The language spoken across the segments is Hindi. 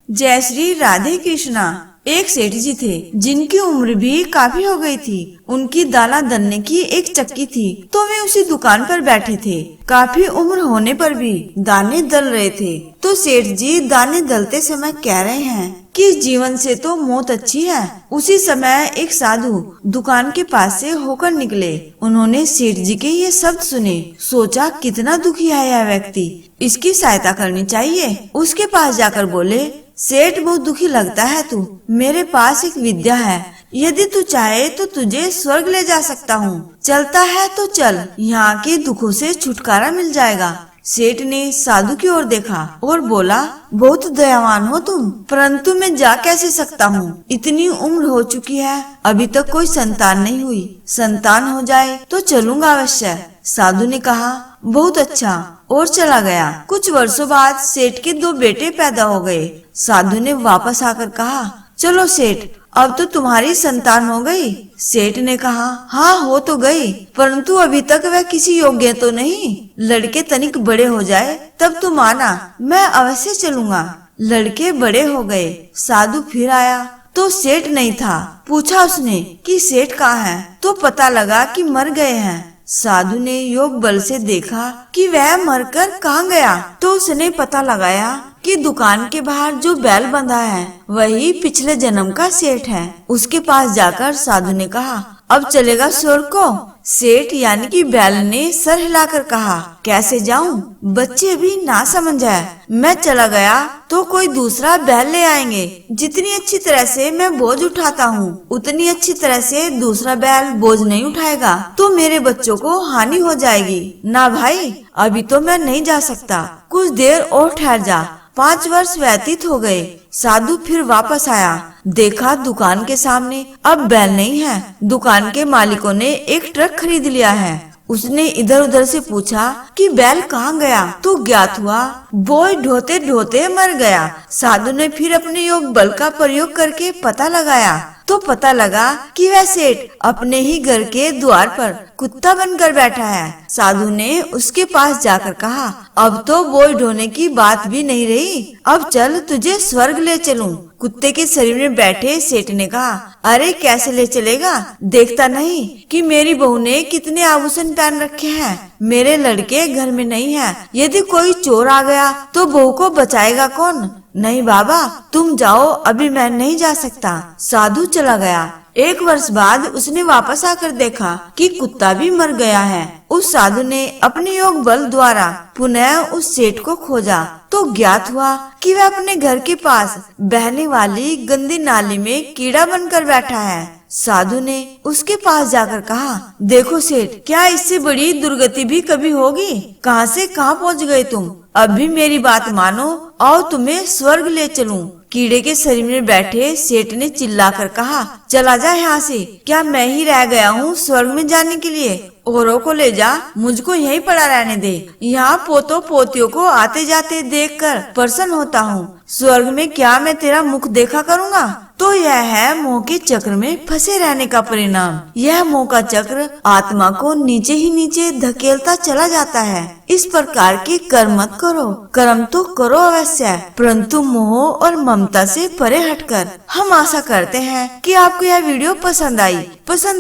जय श्री राधे कृष्णा। एक सेठ जी थे जिनकी उम्र भी काफी हो गई थी। उनकी दाना दलने की एक चक्की थी, तो वे उसी दुकान पर बैठे थे। काफी उम्र होने पर भी दाने दल रहे थे। तो सेठ जी दाने दलते समय कह रहे हैं कि जीवन से तो मौत अच्छी है। उसी समय एक साधु दुकान के पास से होकर निकले। उन्होंने सेठ जी के ये शब्द सुने, सोचा कितना दुखी है यह व्यक्ति, इसकी सहायता करनी चाहिए। उसके पास जाकर बोले, सेठ बहुत दुखी लगता है तू, मेरे पास एक विद्या है, यदि तू चाहे तो तुझे स्वर्ग ले जा सकता हूँ। चलता है तो चल, यहाँ के दुखों से छुटकारा मिल जाएगा। सेठ ने साधु की ओर देखा और बोला, बहुत दयावान हो तुम, परंतु मैं जा कैसे सकता हूँ? इतनी उम्र हो चुकी है, अभी तक कोई संतान नहीं हुई। संतान हो जाए तो चलूंगा अवश्य। साधु ने कहा, बहुत अच्छा, और चला गया। कुछ वर्षों बाद सेठ के 2 बेटे पैदा हो गए। साधु ने वापस आकर कहा, चलो सेठ, अब तो तुम्हारी संतान हो गई। सेठ ने कहा, हाँ हो तो गई, परंतु अभी तक वह किसी योग्य तो नहीं। लड़के तनिक बड़े हो जाए तब तुम आना, मैं अवश्य चलूंगा। लड़के बड़े हो गए। साधु फिर आया तो सेठ नहीं था। पूछा उसने कि सेठ कहाँ है, तो पता लगा कि मर गए हैं। साधु ने योग बल से देखा कि वह मरकर कहाँ गया, तो उसने पता लगाया कि दुकान के बाहर जो बैल बंधा है वही पिछले जन्म का सेठ है। उसके पास जाकर साधु ने कहा, अब चलेगा स्वर्ग को? सेठ यानी कि बैल ने सर हिलाकर कहा, कैसे जाऊं? बच्चे भी ना समझ है। मैं चला गया तो कोई दूसरा बैल ले आएंगे। जितनी अच्छी तरह से मैं बोझ उठाता हूँ, उतनी अच्छी तरह से दूसरा बैल बोझ नहीं उठाएगा, तो मेरे बच्चों को हानि हो जाएगी। ना भाई, अभी तो मैं नहीं जा सकता, कुछ देर और ठहर जा। 5 वर्ष व्यतीत हो गए। साधु फिर वापस आया, देखा दुकान के सामने अब बैल नहीं है। दुकान के मालिकों ने एक ट्रक खरीद लिया है। उसने इधर उधर से पूछा कि बैल कहाँ गया, तो ज्ञात हुआ बोझ ढोते ढोते मर गया। साधु ने फिर अपने योग बल का प्रयोग करके पता लगाया, तो पता लगा कि वह सेठ अपने ही घर के द्वार पर कुत्ता बनकर बैठा है। साधु ने उसके पास जाकर कहा, अब तो बोझ ढोने की बात भी नहीं रही, अब चल तुझे स्वर्ग ले चलूं। कुत्ते के शरीर में बैठे सेठ ने कहा, अरे कैसे ले चलेगा? देखता नहीं कि मेरी बहू ने कितने आभूषण पहन रखे हैं? मेरे लड़के घर में नहीं है, यदि कोई चोर आ गया तो बहू को बचाएगा कौन? नहीं बाबा, तुम जाओ, अभी मैं नहीं जा सकता। साधु चला गया। 1 वर्ष बाद उसने वापस आकर देखा कि कुत्ता भी मर गया है। उस साधु ने अपने योग बल द्वारा पुनः उस सेठ को खोजा, तो ज्ञात हुआ कि वह अपने घर के पास बहने वाली गंदी नाली में कीड़ा बनकर बैठा है। साधु ने उसके पास जाकर कहा, देखो सेठ, क्या इससे बड़ी दुर्गति भी कभी होगी? कहां से कहां पहुंच गए तुम? अब भी मेरी बात मानो, आओ तुम्हें स्वर्ग ले चलूं। कीड़े के शरीर में बैठे सेठ ने चिल्लाकर कहा, चला जा यहाँ से, क्या मैं ही रह गया हूँ स्वर्ग में जाने के लिए? औरों को ले जा, मुझको यहीं पड़ा रहने दे। यहाँ पोतों पोतियों को आते जाते देखकर प्रसन्न होता हूँ। स्वर्ग में क्या मैं तेरा मुख देखा करूँगा? तो यह है मोह के चक्र में फंसे रहने का परिणाम। यह मोह का चक्र आत्मा को नीचे ही नीचे धकेलता चला जाता है। इस प्रकार के कर्म मत करो। कर्म तो करो अवश्य, परंतु मोह और ममता से परे हटकर। हम आशा करते हैं कि आपको यह वीडियो पसंद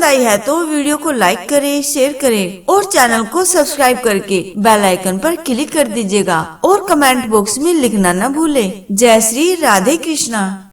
आई है तो वीडियो को लाइक करें, शेयर करें और चैनल को सब्सक्राइब करके बेल आइकन पर क्लिक कर दीजिएगा और कमेंट बॉक्स में लिखना न भूलें। जय श्री राधे कृष्णा।